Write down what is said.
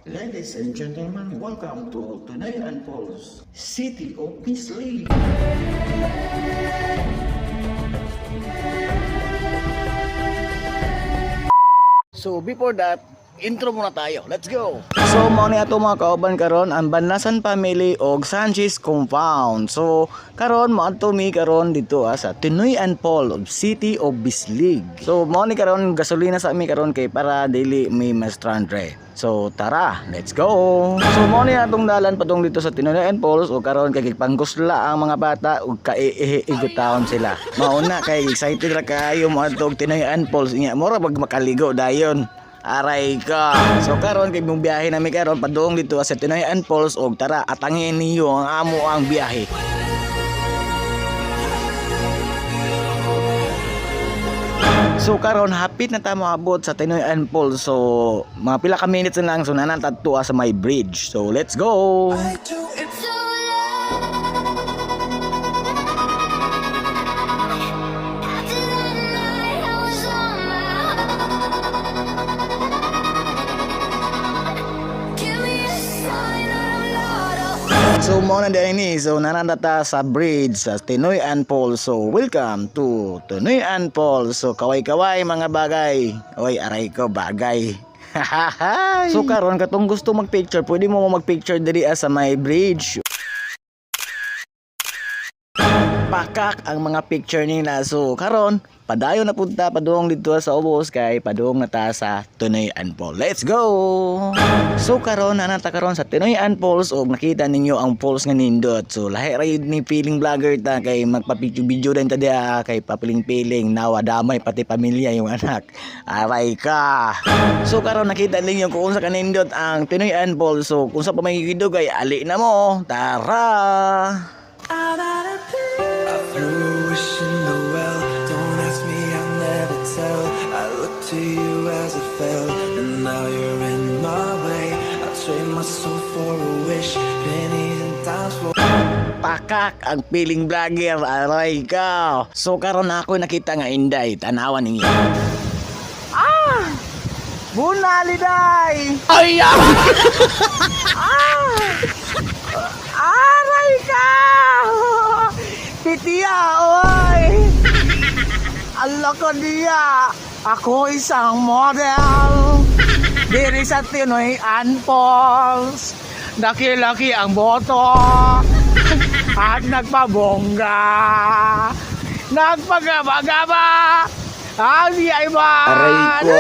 Ladies and gentlemen, welcome to Tunay and Paul's City of Peace League. So before that, intro muna tayo. Let's go! So mo ni ato mga kauban karon ang Banlasan family og Sanchez compound. So karon mo adto mi karon dito sa Tinoy and Paul of City of Bislig. So mo ni karon gasolina sa mi karon kay para daily may mastrandre. So tara, let's go! So mo ni atong dalan padung dito sa Tinoy and Paul o karon kay panggusla ang mga bata ug kaiigutahon sila. Mauna kay excited ra kayo mo adto Tinoy and Paul nya mura pag makaligo dayon. Aray ka. So karon kay mong biyahe namin karon padung dito sa Tinoy and Falls og tara atangin niyo ang amo ang biyahe. So karon hapit na ta moabot sa Tinoy and Falls. So mga pila ka minutes na lang so nanan tadto sa may bridge. So let's go. So mo na din ni so nanandata sa bridge sa Tinoy and Paul. So welcome to Tinoy and Paul. So kaway-kaway mga bagay. Oy aray ko bagay. So karon katong gusto mag-picture, pwede mo mag-picture diri sa may bridge. Pakak ang mga picture nila. So karon padayon na punta padung dito sa ubos kay padung na ta sa Tinoy and Paul. Let's go! So karon nanata karon sa Tinoy and Falls og nakita ninyo ang falls nga nindot. So lahi ra yun ni feeling vlogger ta kay magpa-video din ta dia kay papiling-piling nawa damay pati pamilya yung anak. Aray ka. So karon nakita ninyo kung unsa kanindot ang Tinoy and Falls. So kung sa pa may video kay ali na mo. Tara. To you as it fell, and now you're in my way. I trade my soul for a wish, pennies and dimes for. Pakak ang piling vlogger, aray ka. So karon ako nakita nga inday, tanawan ninyo. Ah! Bunali day! Ay! Aray ka! Titiya, oy! Allah ko diya! Ako isang model diri sa Tinoy and Falls. Laki-laki ang boto at nagpabongga, nagpagaba-gaba ang di ay ba. Aray ko.